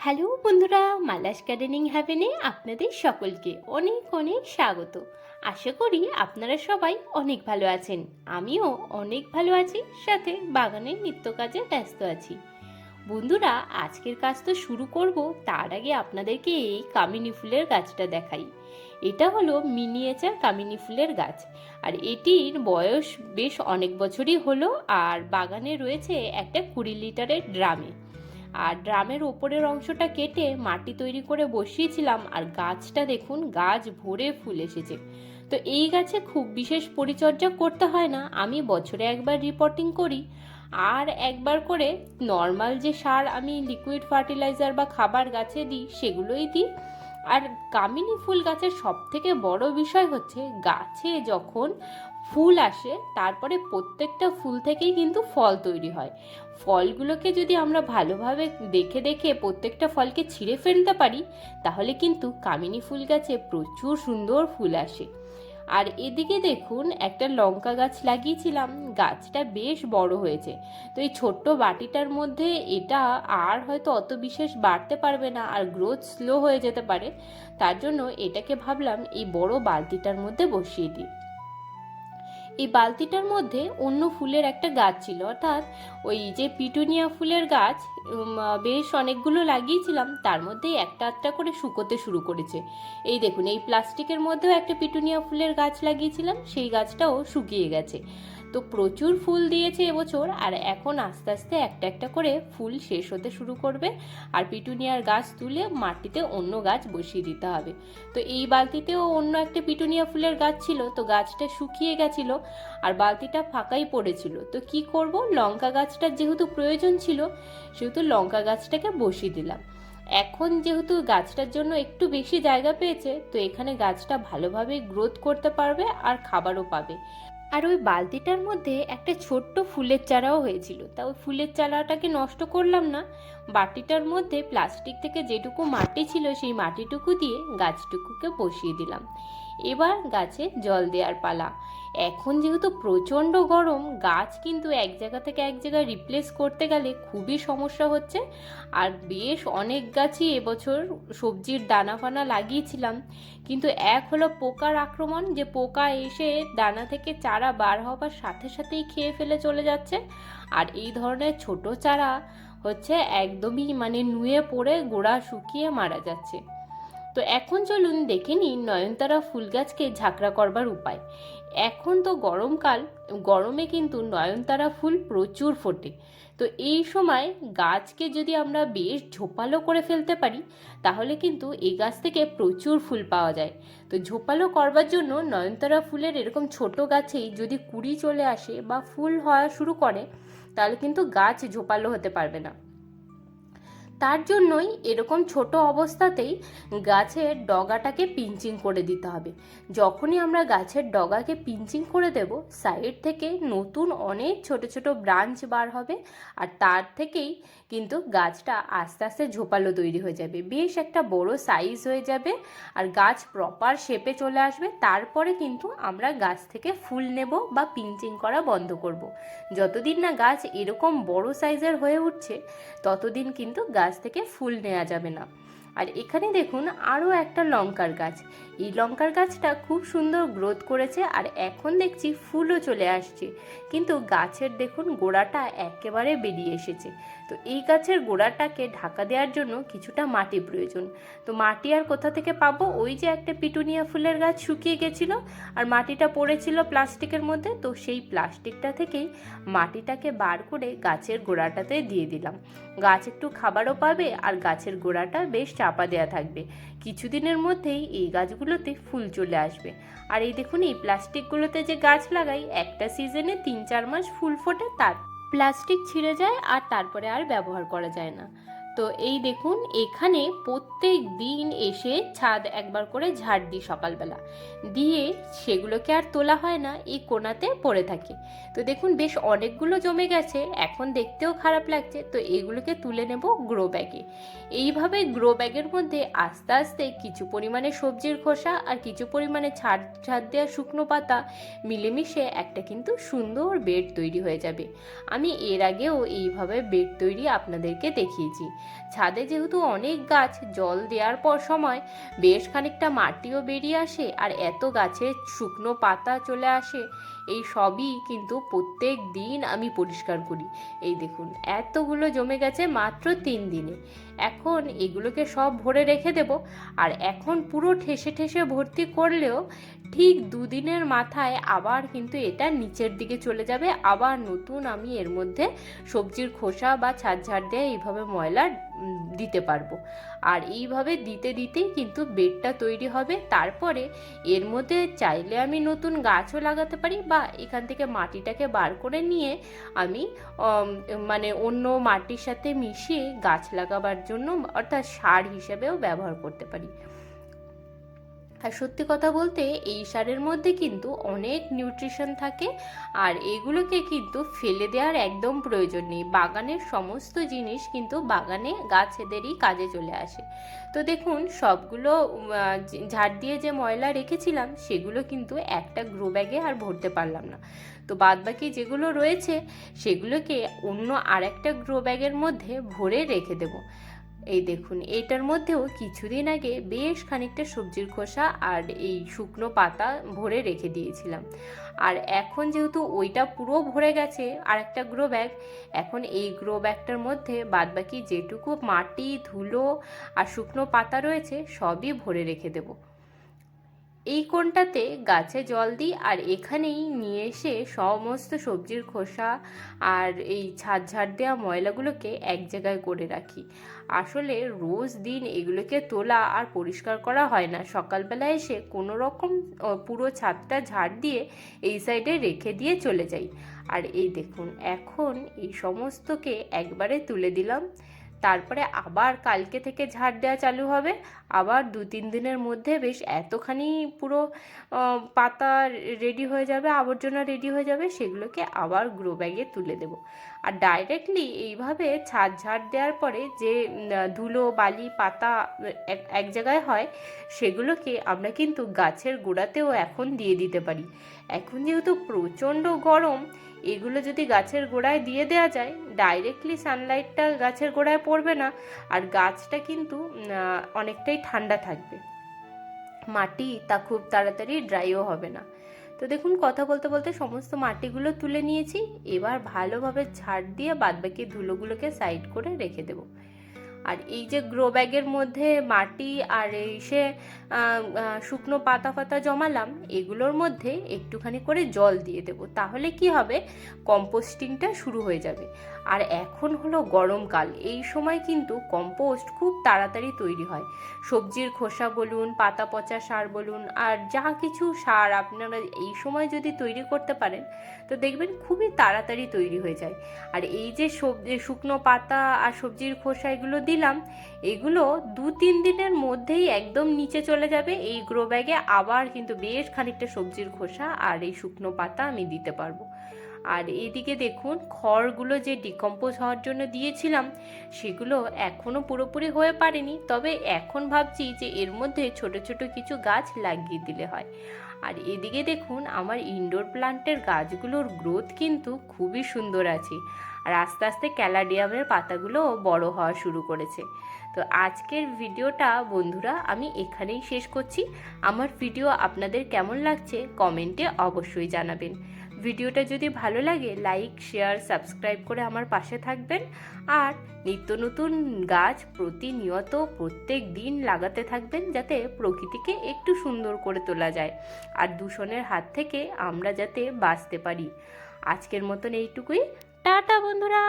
Hello বন্ধুরা, Mala's gardening হ্যাভেনে আপনাদের সকলকে অনেক অনেক স্বাগত। আশা করি আপনারা সবাই অনেক ভালো আছেন। আমিও অনেক ভালো আছি, সাথে বাগানের নিত্য কাজে ব্যস্ত আছি। বন্ধুরা, আজকের কাজ তো শুরু করব, তার আগে আপনাদেরকে এই কামিনী ফুলের গাছটা দেখাই। এটা হলো মিনিয়েচার কামিনী ফুলের গাছ, আর এটির বয়স বেশ অনেক বছরই হলো। আর বাগানে রয়েছে একটা 20 লিটারের ড্রামে। আর ড্রামের ওপরের অংশটা কেটে মাটি তৈরি করে বসিয়েছিলাম, আর গাছটা দেখুন, গাছ ভরে ফুল এসেছে। তো এই গাছে খুব বিশেষ পরিচর্যা করতে হয় না, আমি বছরে একবার রিপোর্টিং করি, আর একবার করে নর্মাল যে সার আমি লিকুইড ফার্টিলাইজার বা খাবার গাছে দিই সেগুলোই দিই। আর কামিনী ফুল গাছের সব থেকে বড় বিষয় হচ্ছে, গাছে যখন ফুল আসে তারপরে প্রত্যেকটা ফুল থেকেই কিন্তু ফল তৈরি হয়। ফলগুলোকে যদি আমরা ভালোভাবে দেখে দেখে প্রত্যেকটা ফলকে ছিঁড়ে ফেলতে পারি, তাহলে কিন্তু কামিনী ফুল গাছে প্রচুর সুন্দর ফুল আসে। আর এদিকে দেখুন, একটা লঙ্কা গাছ লাগিয়েছিলাম, গাছটা বেশ বড় হয়েছে। তো এই ছোট্ট বাটিটার মধ্যে এটা আর হয়তো অত বিশেষ বাড়তে পারবে না, আর গ্রোথ স্লো হয়ে যেতে পারে। তার জন্য এটাকে ভাবলাম এই বড় বালতিটার মধ্যে বসিয়ে দিই। এই বালতিটার মধ্যে অন্য ফুলের একটা গাছ ছিল, অর্থাৎ ওই যে পিটুনিয়া ফুলের গাছ বেশ অনেকগুলো লাগিয়েছিলাম, তার মধ্যে একটা একটা করে শুকোতে শুরু করেছে। এই দেখুন, এই প্লাস্টিকের মধ্যেও একটা পিটুনিয়া ফুলের গাছ লাগিয়েছিলাম, সেই গাছটাও শুকিয়ে গেছে। তো প্রচুর ফুল দিয়েছে এবছর, আর এখন আস্তে আস্তে একটা একটা করে ফুল শেষ হতে শুরু করবে। আর পিটুনিয়ার গাছ তুলে মাটিতে অন্য গাছ বসিয়ে দিতে হবে। তো এই বালতিতেও অন্য একটা পিটুনিয়া ফুলের গাছ ছিল, তো গাছটা শুকিয়ে গেছিল আর বালতিটা ফাঁকাই পড়েছিল। তো কি করব, লঙ্কা গাছটার যেহেতু প্রয়োজন ছিল, সেহেতু লঙ্কা গাছটাকে বসিয়ে দিলাম। এখন যেহেতু গাছটার জন্য একটু বেশি জায়গা পেয়েছে, তো এখানে গাছটা ভালোভাবে গ্রোথ করতে পারবে আর খাবারও পাবে। আর ওই বালতিটার মধ্যে একটা ছোট্ট ফুলের চারাও হয়েছিল, তা ওই ফুলের চারাটাকে নষ্ট করলাম না। বাটিটার মধ্যে প্লাস্টিক থেকে যেটুকু মাটি ছিল সেই মাটিটুকু দিয়ে গাছটুকুকে বসিয়ে দিলাম। এবার গাছে জল দেওয়ার পালা। এখন যেহেতু প্রচণ্ড গরম, গাছ কিন্তু এক জায়গা থেকে এক জায়গায় রিপ্লেস করতে গেলে খুবই সমস্যা হচ্ছে। আর বেশ অনেক গাছই এবছর সবজির দানা ফানা লাগিয়েছিলাম, কিন্তু এক হলো পোকার আক্রমণ, যে পোকা এসে দানা থেকে চারা বার হবার সাথে সাথেই খেয়ে ফেলে চলে যাচ্ছে। আর এই ধরনের ছোট চারা হচ্ছে একদমই নুয়ে পড়ে গোড়া শুকিয়ে মারা যাচ্ছে। তো এখন চলুন দেখে নিন নয়নতারা ফুল গাছকে ঝাঁকড়া করবার উপায়। এখন তো গরমকাল, গরমে কিন্তু নয়নতারা ফুল প্রচুর ফোটে। তো এই সময় গাছকে যদি আমরা বেশ ঝোপালো করে ফেলতে পারি, তাহলে কিন্তু এই গাছ থেকে প্রচুর ফুল পাওয়া যায়। তো ঝোপালো করবার জন্য নয়নতারা ফুলের এরকম ছোট গাছেই যদি কুঁড়ি চলে আসে বা ফুল হওয়া শুরু করে, তাহলে কিন্তু গাছ ঝোপালো হতে পারবে না। তার জন্যই এরকম ছোট অবস্থাতেই গাছের ডগাটাকে পিঞ্চিং করে দিতে হবে। যখনই আমরা গাছের ডগাকে পিঞ্চিং করে দেব, সাইড থেকে নতুন অনেক ছোট ছোট ব্রাঞ্চ বার হবে, আর তার থেকেই কিন্তু গাছটা আস্তে আস্তে ঝোপালো তৈরি হয়ে যাবে, বেশ একটা বড় সাইজ হয়ে যাবে, আর গাছ প্রপার শেপে চলে আসবে। তারপরে কিন্তু আমরা গাছ থেকে ফুল নেব বা পিঞ্চিং করা বন্ধ করব। যতদিন না গাছ এরকম বড় সাইজের হয়ে উঠছে, ততদিন কিন্তু গাছ থেকে ফুল নেওয়া যাবে না। আর এখানে দেখুন আরও একটা লঙ্কার গাছ। এই লঙ্কার গাছটা খুব সুন্দর গ্রোথ করেছে, আর এখন দেখছি ফুলও চলে আসছে, কিন্তু গাছের দেখুন গোড়াটা একেবারে বেরিয়ে এসেছে। তো এই গাছের গোড়াটাকে ঢাকা দেওয়ার জন্য কিছুটা মাটি প্রয়োজন। তো মাটি আর কোথা থেকে পাবো, ওই যে একটা পিটুনিয়া ফুলের গাছ শুকিয়ে গেছিল আর মাটিটা পড়েছিল প্লাস্টিকের মধ্যে, তো সেই প্লাস্টিকটা থেকেই মাটিটাকে বার করে গাছের গোড়াটাতে দিয়ে দিলাম। গাছ একটু খাবারও পাবে, আর গাছের গোড়াটা বেশ চাপা দেওয়া থাকবে। কিছুদিনের মধ্যেই এই গাছগুলোতে ফুল চলে আসবে। আর এই দেখুন, এই প্লাস্টিকগুলোতে যে গাছ লাগাই, একটা সিজনে 3-4 মাস ফুল ফোটে, তার প্লাস্টিক ছিঁড়ে যায় আর তারপরে আর ব্যবহার করা যায় না। তো এই দেখুন, এখানে প্রত্যেক দিন এসে ছাদ একবার করে ঝাড় দিই সকালবেলা, দিয়ে সেগুলোকে আর তোলা হয় না, এই কোণাতে পড়ে থাকে। তো দেখুন বেশ অনেকগুলো জমে গেছে, এখন দেখতেও খারাপ লাগছে, তো এগুলোকে তুলে নেব গ্রো ব্যাগে। এইভাবে গ্রো ব্যাগের মধ্যে আস্তে আস্তে কিছু পরিমাণে সবজির খোসা আর কিছু পরিমাণে ছাদ দেওয়া শুকনো পাতা মিলেমিশে একটা কিন্তু সুন্দর বেড তৈরি হয়ে যাবে। আমি এর আগেও এইভাবে বেড তৈরি আপনাদেরকে দেখিয়েছি। ছাদে যেহেতু অনেক গাছ, জল দেওয়ার পর সময় বেশ খানিকটা মাটিও বেরিয়ে আসে আর এত গাছে শুকনো পাতা চলে আসে। এই সবই কিন্তু প্রত্যেক দিন আমি পরিষ্কার করি। এই দেখুন এতগুলো জমে গেছে মাত্র 3 দিনে। এখন এগুলোকে সব ভরে রেখে দেব। আর এখন পুরো ঠেসে ঠেসে ভর্তি করলেও ঠিক 2 দিনের মাথায় আবার কিন্তু এটা নিচের দিকে চলে যাবে। আবার নতুন আমি এর মধ্যে সবজির খোসা বা ছাদ ঝাড় দিয়ে এইভাবে ময়লা দিতে পারবো। আর এইভাবে দিতে দিতেই কিন্তু বেডটা তৈরি হবে। তারপরে এর মধ্যে চাইলে আমি নতুন গাছও লাগাতে পারি, বা এখান থেকে মাটিটাকে বার করে নিয়ে আমি মানে অন্য মাটির সাথে মিশিয়ে গাছ লাগাবার জন্য অর্থাৎ সার হিসেবেও ব্যবহার করতে পারি। আর সত্যি কথা বলতে এই সারের মধ্যে কিন্তু অনেক নিউট্রিশন থাকে, আর এগুলোকে কিন্তু ফেলে দেওয়ার একদম প্রয়োজন নেই। বাগানের সমস্ত জিনিস কিন্তু বাগানে গাছেদেরই কাজে চলে আসে। তো দেখুন সবগুলো ঝাড় দিয়ে যে ময়লা রেখেছিলাম সেগুলো কিন্তু একটা গ্রো ব্যাগে আর ভরতে পারলাম না। তো বাদবাকি যেগুলো রয়েছে সেগুলোকে অন্য আরেকটা গ্রো ব্যাগের মধ্যে ভরে রেখে দেবো। এই দেখুন এটার মধ্যেও কিছুদিন আগে বেশ খানিকটা সবজির খোসা আর এই শুকনো পাতা ভরে রেখে দিয়েছিলাম। আর এখন যেহেতু ওইটা পুরো ভরে গেছে আর একটা গ্রো ব্যাগ, এখন এই গ্রো ব্যাগটার মধ্যে বাদবাকি যেটুকু মাটি, ধুলো আর শুকনো পাতা রয়েছে সবই ভরে রেখে দেবো। এই কোণটাতে গাছে জল দিই আর এখানেই নিয়ে এসে সমস্ত সবজির খোসা আর এই ছাদ ঝাড় দেওয়া ময়লাগুলোকে এক জায়গায় করে রাখি। আসলে রোজ দিন এগুলোকে তোলা আর পরিষ্কার করা হয় না। সকালবেলা এসে কোনো রকম পুরো ছাদটা ঝাড় দিয়ে এই সাইডে রেখে দিয়ে চলে যাই। আর এই দেখুন এখন এই সমস্তকে একবারে তুলে দিলাম। তারপরে আবার কালকে থেকে ঝাড় দেওয়া চালু হবে। আবার 2-3 দিনের মধ্যে বেশ এতখানি পুরো পাতা রেডি হয়ে যাবে, আবর্জনা রেডি হয়ে যাবে, সেগুলোকে আবার গ্রো ব্যাগে তুলে দেব। আর ডাইরেক্টলি এইভাবে ছাদ ঝাড় দেওয়ার পরে যে ধুলো, বালি, পাতা এক জায়গায় হয় সেগুলোকে আমরা কিন্তু গাছের গোড়াতেও এখন দিয়ে দিতে পারি। এখন যেহেতু প্রচণ্ড গরম, এগুলো যদি গাছের গোড়ায় দিয়ে দেওয়া যায় ডাইরেক্টলি সানলাইটটা গাছের গোড়ায় পড়বে না, আর গাছটা কিন্তু অনেকটাই ঠান্ডা থাকবে। মাটি তা খুব তাড়াতাড়ি ড্রাইও হবে না। তো দেখুন কথা বলতে বলতে সমস্ত মাটিগুলো তুলে নিয়েছি। এবার ভালোভাবে ঝাড় দিয়ে বাদবাকি ধুলোগুলোকে সাইড করে রেখে দেবো। আর এই যে গ্রো ব্যাগের মধ্যে মাটি আর এই সে শুকনো পাতা ফাতা জমালাম, এগুলোর মধ্যে একটুখানি করে জল দিয়ে দেবো। তাহলে কি হবে, কম্পোস্টিংটা শুরু হয়ে যাবে। আর এখন হলো গরমকাল, এই সময় কিন্তু কম্পোস্ট খুব তাড়াতাড়ি তৈরি হয়। সবজির খোসা বলুন, পাতা পচা সার বলুন, আর যা কিছু সার আপনারা এই সময় যদি তৈরি করতে পারেন তো দেখবেন খুবই তাড়াতাড়ি তৈরি হয়ে যায়। আর এই যে শুকনো পাতা আর সবজির খোসা এগুলো দিলাম, এগুলো 2-3 দিনের মধ্যেই একদম নিচে চলে যাবে এই গ্রো ব্যাগে। আবার কিন্তু বেশ খানিকটা সবজির খোসা আর এই শুকনো পাতা আমি দিতে পারবো। আর এইদিকে দেখুন খড়গুলো যে ডিকম্পোজ হওয়ার জন্য দিয়েছিলাম সেগুলো এখনও পুরোপুরি হয়ে পারেনি, তবে এখন ভাবছি যে এর মধ্যে ছোট ছোট কিছু গাছ লাগিয়ে দিলে হয়। আর এদিকে দেখুন আমার ইনডোর প্লান্টের গাছগুলোর গ্রোথ কিন্তু খুবই সুন্দর আছে, আর আস্তে আস্তে ক্যালাডিয়ামের পাতাগুলো বড় হওয়া শুরু করেছে। তো আজকের ভিডিওটা বন্ধুরা আমি এখানেই শেষ করছি। আমার ভিডিও আপনাদের কেমন লাগছে কমেন্টে অবশ্যই জানাবেন। ভিডিওটা যদি ভালো লাগে লাইক, শেয়ার, সাবস্ক্রাইব করে আমার পাশে থাকবেন। আর নিত্য নতুন গাছ প্রতিনিয়ত প্রত্যেক দিন লাগাতে থাকবেন, যাতে প্রকৃতিকে একটু সুন্দর করে তোলা যায় আর দূষণের হাত থেকে আমরা যাতে বাঁচতে পারি। আজকের মতন এইটুকুই। টাটা বন্ধুরা।